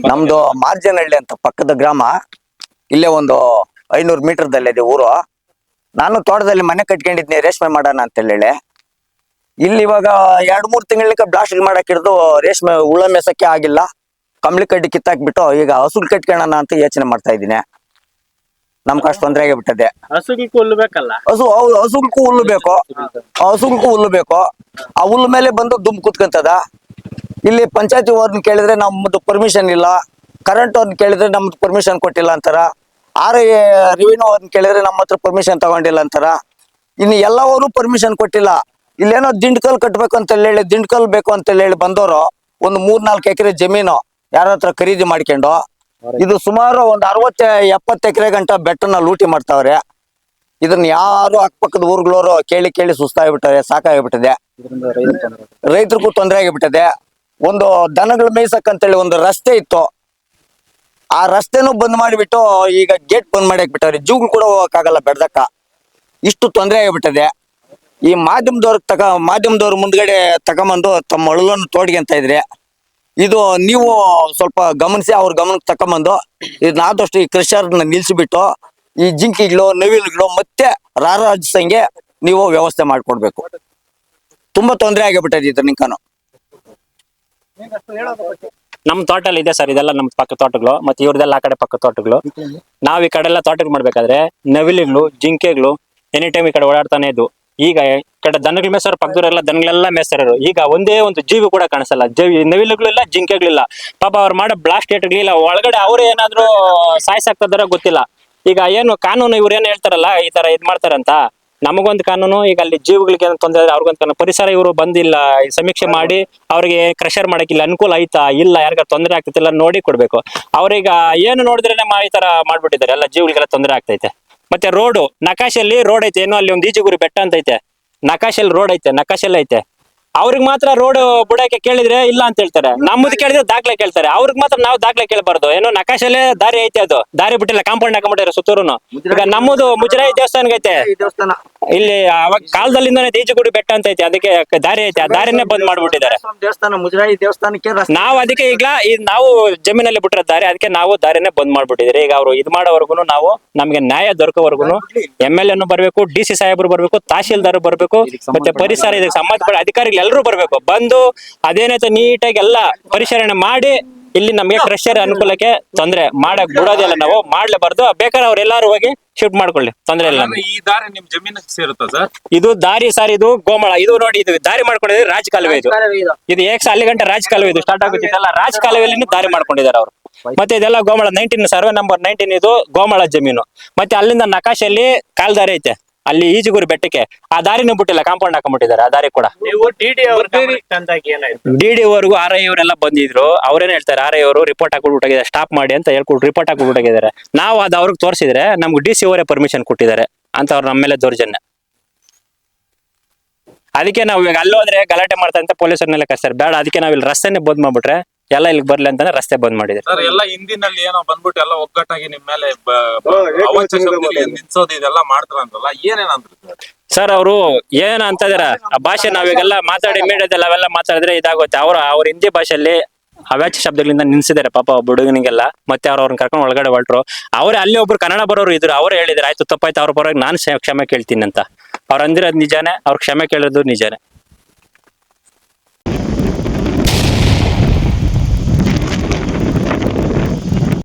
ನಮ್ದು ಮಾರ್ಜನಹಳ್ಳಿ ಅಂತ ಪಕ್ಕದ ಗ್ರಾಮ. ಇಲ್ಲೇ ಒಂದು 500 ಮೀಟರ್ದಲ್ಲಿದೆ ಊರು. ನಾನು ತೋಟದಲ್ಲಿ ಮನೆ ಕಟ್ಕೊಂಡಿದ್ನಿ ರೇಷ್ಮೆ ಮಾಡೋಣ ಅಂತ ಹೇಳಿ. ಇಲ್ಲಿ ಇವಾಗ 2-3 ತಿಂಗಳಿಂದ ಬ್ಲಾಸ್ಟ್ ಮಾಡಕ್ ಹಿಡಿದು ರೇಷ್ಮೆ ಹುಳ ಮೇಸಕ್ಕೆ ಆಗಿಲ್ಲ. ಕಂಬಳಿ ಕಡ್ಡಿ ಕಿತ್ತಾಕ್ಬಿಟ್ಟು ಈಗ ಹಸುಲ್ ಕಟ್ಕೊಳ್ಳೋಣ ಅಂತ ಯೋಚನೆ ಮಾಡ್ತಾ ಇದ್ದೀನಿ. ನಮ್ಗೆ ಅಷ್ಟು ತೊಂದರೆ ಆಗಿಬಿಟ್ಟದೆ. ಹಸುಗಳ್ಕು ಹುಲ್ಲು ಬೇಕಲ್ಲ? ಹಸುಗಳ್ಕು ಹುಲ್ಲು ಬೇಕು, ಹುಲ್ಲು ಬೇಕು. ಆ ಹುಲ್ಲು ಮೇಲೆ ಬಂದು ದುಮ್ ಕುತ್ಕೊಂತದ. ಇಲ್ಲಿ ಪಂಚಾಯತಿ ಅವ್ರನ್ನ ಕೇಳಿದ್ರೆ ನಮ್ದು ಪರ್ಮಿಷನ್ ಇಲ್ಲ, ಕರೆಂಟ್ ಅವ್ರನ್ನ ಕೇಳಿದ್ರೆ ನಮ್ದು ಪರ್ಮಿಷನ್ ಕೊಟ್ಟಿಲ್ಲ ಅಂತಾರ, ರೆವಿನ್ಯೂ ಅವ್ರನ್ನ ಕೇಳಿದ್ರೆ ನಮ್ಮ ಹತ್ರ ಪರ್ಮಿಷನ್ ತಗೊಂಡಿಲ್ಲ ಅಂತಾರ. ಇನ್ನು ಎಲ್ಲವರು ಪರ್ಮಿಷನ್ ಕೊಟ್ಟಿಲ್ಲ. ಇಲ್ಲೇನೋ ದಿಂಡ್ಕಲ್ ಕಟ್ಬೇಕು ಅಂತ ಹೇಳಿ, ದಿಂಡ್ಕಲ್ ಬೇಕು ಅಂತ ಹೇಳಿ ಬಂದವರು ಒಂದು 3-4 ಎಕರೆ ಜಮೀನು ಯಾರ ಹತ್ರ ಖರೀದಿ ಮಾಡ್ಕೊಂಡು ಇದು ಸುಮಾರು ಒಂದು 60-70 ಎಕರೆ ಗಂಟ ಬೆಟ್ಟನ ಲೂಟಿ ಮಾಡ್ತಾವ್ರೆ. ಇದನ್ನ ಯಾರು ಅಕ್ಕಪಕ್ಕದ ಊರುಗಳವರು ಕೇಳಿ ಕೇಳಿ ಸುಸ್ತಾಗ್ಬಿಟ್ಟಾರೆ, ಸಾಕಾಗಿಬಿಟ್ಟಿದೆ. ರೈತರಿಗೂ ತೊಂದರೆ ಆಗಿಬಿಟ್ಟಿದೆ. ಒಂದು ದನಗಳ ಮೇಯ್ಸಕ್ಕಂತೇಳಿ ಒಂದು ರಸ್ತೆ ಇತ್ತು, ಆ ರಸ್ತೆನೂ ಬಂದ್ ಮಾಡಿಬಿಟ್ಟು ಈಗ ಗೇಟ್ ಬಂದ್ ಮಾಡಿ ಹಾಕ್ಬಿಟ್ಟವ್ರೆ. ಜೂಗಳು ಕೂಡ ಹೋಗಕ್ಕಾಗಲ್ಲ ಬೆಡ್ದಕ್ಕ. ಇಷ್ಟು ತೊಂದರೆ ಆಗಿಬಿಟ್ಟಿದೆ. ಈ ಮಾಧ್ಯಮದವ್ರ ಮುಂದ್ಗಡೆ ತಗೊಂಬಂದು ತಮ್ಮ ಅಳಲನ್ನು ತೋಡ್ಕೊಂತ ಇದ್ರೆ, ಇದು ನೀವು ಸ್ವಲ್ಪ ಗಮನಿಸಿ, ಅವ್ರ ಗಮನಕ್ಕೆ ತಕೊಂಬಂದು ಇದನ್ನ ಆದಷ್ಟು ಈ ಕ್ರಷರ್ನ ನಿಲ್ಸಿಬಿಟ್ಟು ಈ ಜಿಂಕಿಗಳು, ನವಿಲುಗಳು ಮತ್ತೆ ರಾರಾಜಿಸಂಗೆ ನೀವು ವ್ಯವಸ್ಥೆ ಮಾಡ್ಕೊಡ್ಬೇಕು. ತುಂಬಾ ತೊಂದರೆ ಆಗಿಬಿಟ್ಟಿದೆ ಇದ್ರ ನಿಂಕನು. ನಮ್ ತೋಟಲ್ಲಿ ಇದೆ ಸರ್, ಇದೆಲ್ಲ ನಮ್ ಪಕ್ಕ ತೋಟಗಳು, ಮತ್ತೆ ಇವ್ರದೆಲ್ಲ ಆ ಕಡೆ ಪಕ್ಕ ತೋಟಗಳು. ನಾವ್ ಈ ಕಡೆ ಎಲ್ಲ ತೋಟಗಳು ಮಾಡ್ಬೇಕಾದ್ರೆ ನವಿಲುಗಳು, ಜಿಂಕೆಗಳು ಎನಿ ಟೈಮ್ ಈ ಕಡೆ ಓಡಾಡ್ತಾನೆ ಇದ್ವು. ಈಗ ಈ ಕಡೆ ದನಗಳ ಮೇಸರು, ಪಕ್ಕದವರೆಲ್ಲ ದನಗಳೆಲ್ಲ ಮೇಸರು. ಈಗ ಒಂದೇ ಒಂದು ಜೀವಿ ಕೂಡ ಕಾಣಿಸಲ್ಲ. ನವಿಲುಗಳಿಲ್ಲ, ಜಿಂಕೆಗಳಿಲ್ಲ. ಪಾಪ ಅವ್ರು ಮಾಡೋ ಬ್ಲಾಸ್ಟ್ ಏಟ್ಗಳಿಲ್ಲ, ಒಳಗಡೆ ಅವ್ರು ಏನಾದ್ರು ಸಾಯ್ಸಾಕ್ತದಾರ ಗೊತ್ತಿಲ್ಲ. ಈಗ ಏನು ಕಾನೂನು ಇವ್ರು ಏನ್ ಹೇಳ್ತಾರಲ್ಲ, ಈ ತರ ಇದ್ ಮಾಡ್ತಾರಂತ, ನಮಗೊಂದು ಕಾನೂನು, ಈಗ ಅಲ್ಲಿ ಜೀವಿಗಳಿಗೆ ಏನು ತೊಂದರೆ ಆದ್ರೆ ಅವ್ರಿಗೊಂದು ಕಾನೂನು. ಪರಿಸರ ಇವರು ಬಂದಿಲ್ಲ ಸಮೀಕ್ಷೆ ಮಾಡಿ ಅವ್ರಿಗೆ ಕ್ರಷರ್ ಮಾಡಕ್ಕಿಲ್ಲ, ಅನುಕೂಲ ಆಯ್ತಾ ಇಲ್ಲ, ಯಾರಿಗ ತೊಂದರೆ ಆಗ್ತಿಲ್ಲ ನೋಡಿ ಕೊಡ್ಬೇಕು. ಅವ್ರೀಗ ಏನು ನೋಡಿದ್ರೆ ಈ ತರ ಮಾಡ್ಬಿಟ್ಟಿದ್ದಾರೆ, ಎಲ್ಲ ಜೀವಿಗಳಿಗೆಲ್ಲ ತೊಂದರೆ ಆಗ್ತೈತೆ. ಮತ್ತೆ ರೋಡು, ನಕಾಶೆಯಲ್ಲಿ ರೋಡ್ ಐತೆ, ಏನೋ ಅಲ್ಲಿ ಒಂದು ಈಜುಗುರಿ ಬೆಟ್ಟ ಅಂತ ಐತೆ, ನಕಾಶೆಯಲ್ಲಿ ರೋಡ್ ಐತೆ, ನಕಾಶೆಲ್ಲ ಐತೆ. ಅವ್ರಿಗೆ ಮಾತ್ರ ರೋಡ್ ಬುಡಕ್ಕೆ ಕೇಳಿದ್ರೆ ಇಲ್ಲ ಅಂತ ಹೇಳ್ತಾರೆ, ನಮ್ಮದು ಕೇಳಿದ್ರೆ ದಾಖಲೆ ಕೇಳ್ತಾರೆ. ಅವ್ರಿಗೆ ಮಾತ್ರ ನಾವು ದಾಖಲೆ ಕೇಳಬಾರ್ದು. ಏನೋ ನಕಾಶೆಲ್ಲೇ ದಾರಿ ಐತೆ, ಅದು ದಾರಿ ಬಿಟ್ಟಿಲ್ಲ, ಕಾಂಪೌಂಡ್ ಹಾಕೊಂಡ್ಬಿಟ್ಟಾರೆ ಸುತ್ತೂರುನು. ಈಗ ನಮ್ಮದು ಮುಜರಾಯಿ ದೇವಸ್ಥಾನ ಐತೆ ಇಲ್ಲಿ, ಅವಾಗ ಕಾಲದಲ್ಲಿಂದಾನೆ ಈಜುಗುಡಿ ಬೆಟ್ಟ ಅಂತ ಐತೆ, ಅದಕ್ಕೆ ದಾರಿ ಐತೆ, ಆ ದಾರಿನೇ ಬಂದ್ ಮಾಡ್ಬಿಟ್ಟಿದ್ದಾರೆ. ಮುಜರಾಯಿ ದೇವಸ್ಥಾನಕ್ಕೆ ನಾವು ಅದಕ್ಕೆ ಈಗ ನಾವು ಜಮೀನಲ್ಲಿ ಬಿಟ್ಟಿರೋ ದಾರಿ, ಅದಕ್ಕೆ ನಾವು ದಾರಿನೇ ಬಂದ್ ಮಾಡ್ಬಿಟ್ಟಿದ್ರೆ. ಈಗ ಅವ್ರು ಇದ್ ಮಾಡೋವರೆಗೂ ನಾವು, ನಮ್ಗೆ ನ್ಯಾಯ ದೊರಕೋವರೆಗೂ MLA ಬರ್ಬೇಕು, DC ಸಾಹೇಬರು ಬರ್ಬೇಕು, ತಹಶೀಲ್ದಾರ್ ಬರ್ಬೇಕು, ಮತ್ತೆ ಪರಿಸರ ಇದಕ್ಕೆ ಸಂಬಂಧಪಟ್ಟ ಅಧಿಕಾರಿಗಳು ಎಲ್ಲರೂ ಬರ್ಬೇಕು. ಬಂದು ಅದೇನೈತೆ ನೀಟಾಗಿ ಎಲ್ಲ ಪರಿಶೀಲನೆ ಮಾಡಿ ಇಲ್ಲಿ ನಮ್ಗೆ ಕ್ರಷರ್ ಅನುಕೂಲಕ್ಕೆ ತೊಂದ್ರೆ ಮಾಡಕ್ ಬಿಡೋದಿಲ್ಲ, ನಾವು ಮಾಡ್ಲೇಬಾರ್ದು. ಬೇಕಾದ್ರೆ ಅವ್ರು ಎಲ್ಲಾರು ಹೋಗಿ ಶಿಫ್ಟ್ ಮಾಡ್ಕೊಳ್ಳಿ, ತೊಂದ್ರೆ ಇಲ್ಲ. ಈ ದಾರಿ ನಿಮ್ ಜಮೀನಿಗೆ ಸೇರುತ್ತಾ ಸರ್? ಇದು ದಾರಿ ಸರ್, ಇದು ಗೋಮಾಳ. ಇದು ನೋಡಿ, ಇದು ದಾರಿ ಮಾಡ್ಕೊಂಡಿದ್ರೆ ರಾಜ ಕಾಲುವೆ. ಇದು ಅಲ್ಲಿ ಗಂಟೆ ರಾಜ ಕಾಲುವೆ ಇದು ಸ್ಟಾರ್ಟ್ ಆಗುತ್ತಿದ್ದಲ್ಲ, ರಾಜ ಕಾಲುವೆಯಲ್ಲಿ ದಾರಿ ಮಾಡ್ಕೊಂಡಿದ್ದಾರೆ ಅವರು. ಮತ್ತೆ ಇದೆಲ್ಲ ಗೋಮಾಳ 19 ಸರ್ವೆ ನಂಬರ್ 19 ಇದು ಗೋಮಾಳ ಜಮೀನು. ಮತ್ತೆ ಅಲ್ಲಿಂದ ನಕಾಶೆಯಲ್ಲಿ ಕಾಲ್ದಾರಿ ಐತೆ, ಅಲ್ಲಿ ಈಜುಗುರಿ ಬೆಟ್ಟಕ್ಕೆ ಆ ದಾರಿನೂ ಬಿಟ್ಟಿಲ್ಲ, ಕಾಂಪೌಂಡ್ ಹಾಕೊಂಡ್ಬಿಟ್ಟಿದ್ದಾರೆ. ಆ ದಾರಿ ಕೂಡ DD ವರ್ಗು RI ಅವರೆಲ್ಲ ಬಂದಿದ್ರು. ಅವ್ರೇನ್ ಹೇಳ್ತಾರೆ, RI ಅವರು ರಿಪೋರ್ಟ್ ಹಾಕೊಟ್ಬಿಟ್ಟಿದ್ದಾರೆ, ಸ್ಟಾಪ್ ಮಾಡಿ ಅಂತ ಹೇಳ್ಕೊಟ್ಟು ರಿಪೋರ್ಟ್ ಹಾಕೊಟ್ಬಿಟ್ಟಿದ್ದಾರೆ. ನಾವು ಅದು ಅವ್ರಿಗೆ ತೋರಿಸಿದ್ರೆ ನಮ್ಗೆ DC ಅವರೇ ಪರ್ಮಿಷನ್ ಕೊಟ್ಟಿದ್ದಾರೆ ಅಂತ ಅವ್ರು ನಮ್ಮ ಮೇಲೆ ದೌರ್ಜನ್ಯ. ಅದಕ್ಕೆ ನಾವು ಇವಾಗ ಅಲ್ಲೋದ್ರೆ ಗಲಾಟೆ ಮಾಡ್ತಾರೆ ಅಂತ ಪೊಲೀಸರನ್ನೆಲ್ಲ ಕರ್ಸ್ತಾರೆ. ಬೇಡ, ಅದಕ್ಕೆ ನಾವ್ ಇಲ್ಲಿ ರಸ್ತೆನೆ ಬಂದ್ ಮಾಡ್ಬಿಟ್ರೆ ಎಲ್ಲ ಇಲ್ಲಿಗೆ ಬರ್ಲಿ ಅಂತಾನೆ ರಸ್ತೆ ಬಂದ್ ಮಾಡಿದ್ರೆ. ಸರ್ ಎಲ್ಲ ಹಿಂದಿನಲ್ಲಿ ಏನೋ ಬಂದ್ಬಿಟ್ಟು ಎಲ್ಲ ಒಗ್ಗಟ್ಟಾಗಿ ನಿಮ್ ಮೇಲೆ ನಿಲ್ಸೋದು ಇದೆಲ್ಲ ಮಾಡ್ತಾರಂತಲ್ಲ, ಏನೇನಂದ್ರೆ ಸರ್ ಅವರು ಏನ ಅಂತ ಇದಾರ, ಆ ಭಾಷೆ ನಾವೀಗೆಲ್ಲ ಮಾತಾಡಿ ಮೀಡಿಯಾದಲ್ಲಿ ಅವೆಲ್ಲ ಮಾತಾಡಿದ್ರೆ ಇದಾಗುತ್ತೆ. ಅವ್ರ ಹಿಂದಿ ಭಾಷೆಯಲ್ಲಿ ಅವಾಚ್ಯ ಶಬ್ದಗಳಿಂದ ನಿಲ್ಸಿದ್ದಾರೆ ಪಾಪ ಹುಡುಗನಿಗೆಲ್ಲ. ಮತ್ತೆ ಅವ್ರನ್ನ ಕರ್ಕೊಂಡು ಒಳಗಡೆ ಹೊರಟ್ರು. ಅವ್ರೆ ಅಲ್ಲಿ ಒಬ್ರು ಕನ್ನಡ ಬರೋರು ಇದ್ರು, ಅವ್ರು ಹೇಳಿದ್ರು ಆಯ್ತು ತಪ್ಪಾಯ್ತು, ಅವ್ರ ಪರವಾಗಿ ನಾನು ಕ್ಷಮೆ ಕೇಳ್ತೀನಿ ಅಂತ. ಅವ್ರು ಅಂದಿರೋದು ನಿಜಾನೇ, ಅವ್ರ ಕ್ಷಮೆ ಕೇಳೋದು ನಿಜಾನೇ.